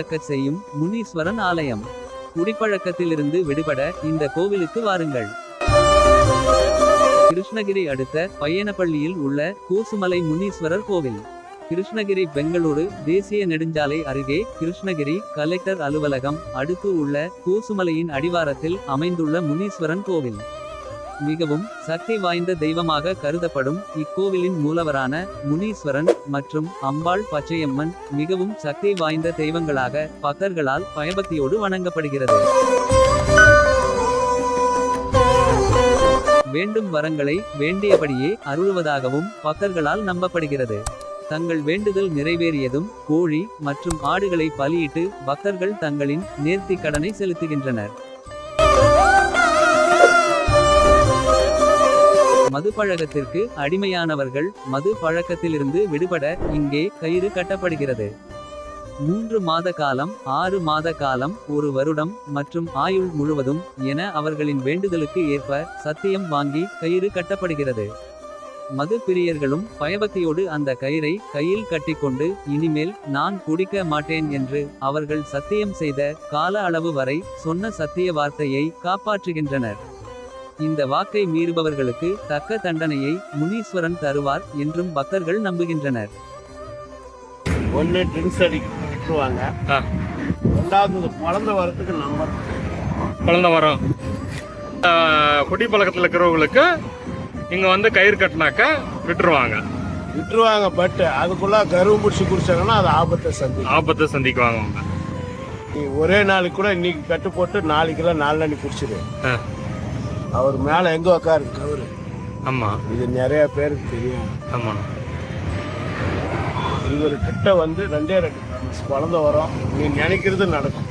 மறக்கச் செய்யும் முனீஸ்வரன் ஆலயம். குடிப்பழக்கத்திலிருந்து விடுபட இந்த கோவிலுக்கு வாருங்கள். கிருஷ்ணகிரி அடுத்த பையனப்பள்ளியில் உள்ள கூசுமலை முனீஸ்வரர் கோவில். கிருஷ்ணகிரி பெங்களூரு தேசிய நெடுஞ்சாலை அருகே கிருஷ்ணகிரி கலெக்டர் அலுவலகம் அடுத்து உள்ள கூசுமலையின் அடிவாரத்தில் அமைந்துள்ள முனீஸ்வரன் கோவில். மிகவும் சக்தி வாய்ந்த தெய்வமாக கருதப்படும் இக்கோவிலின் மூலவரான முனீஸ்வரன் மற்றும் அம்பாள் பச்சையம்மன் மிகவும் சக்தி வாய்ந்த தெய்வங்களாக பக்தர்களால் பயபக்தியோடு வணங்கப்படுகிறது. வேண்டும் வரங்களை வேண்டியபடியே அருளுவதாகவும் பக்தர்களால் நம்பப்படுகிறது. தங்கள் வேண்டுதல் நிறைவேறியதும் கோழி மற்றும் ஆடுகளை பலியிட்டு பக்தர்கள் தங்களின் நேர்த்திக் கடனை செலுத்துகின்றனர். மது பழக்கத்திற்கு அடிமையானவர்கள் மது பழக்கத்திலிருந்து விடுபட இங்கே கயிறு கட்டப்படுகிறது. 3 மாத காலம் 6 மாத காலம் 1 வருடம் மற்றும் ஆயுள் முழுவதும் என அவர்களின் வேண்டுதலுக்கு ஏற்ப சத்தியம் வாங்கி கயிறு கட்டப்படுகிறது. மது பிரியர்களும் பயபக்தியோடு அந்த கயிறை கையில் கட்டிக்கொண்டு இனிமேல் நான் குடிக்க மாட்டேன் என்று அவர்கள் சத்தியம் செய்த கால அளவு வரை சொன்ன சத்திய வார்த்தையை காப்பாற்றுகின்றனர். இந்த வாக்கை மீறுபவர்களுக்கு தக்க தண்டனையை முனீஸ்வரன் தருவார் என்றும் பக்தர்கள் நம்புகின்றனர். ஒன்று ட்ரிங்க்ஸ் அடிக்குவாங்க, ரெண்டாவது குழந்தை வரத்துக்கு நம்பர் குழந்தை வரும். குடிப்பழக்கத்தில் இருக்கிறவங்களுக்கு இங்கே வந்து கயிறு கட்டினாக்க விட்டுருவாங்க. பட் அதுக்குள்ள கருவு பிடிச்சி குடிச்சாங்கன்னா அது ஆபத்தை சந்திக்குவாங்க. நீ ஒரே நாளைக்கு கூட இன்னைக்கு கட்டு போட்டு நாளைக்கெல்லாம் 4 நாளைக்கு குடிச்சிடு. அவர் மேல எங்க உட்காரு கவுரு. ஆமா, இது நிறைய பேருக்கு தெரியும். ஆமா, இவர் கிட்ட வந்து 2 குழந்தை வரும். நீ நினைக்கிறது நடக்கும்.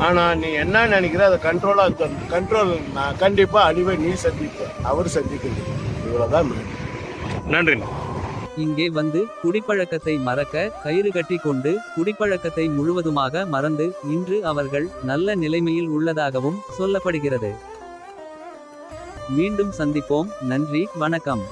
ஆனா நீ என்ன நினைக்கிற அதை கண்ட்ரோல் நான் கண்டிப்பா அடிமை நீ சந்திப்ப, அவர் சந்திக்கிறது. இவ்வளவுதான். நன்றி. இங்கே வந்து குடிப்பழக்கத்தை மறக்க கயிறு கட்டி கொண்டு குடிப்பழக்கத்தை முழுவதுமாக மறந்து இன்று அவர்கள் நல்ல நிலைமையில் உள்ளதாகவும் சொல்லப்படுகிறது. மீண்டும் சந்திப்போம். நன்றி, வணக்கம்.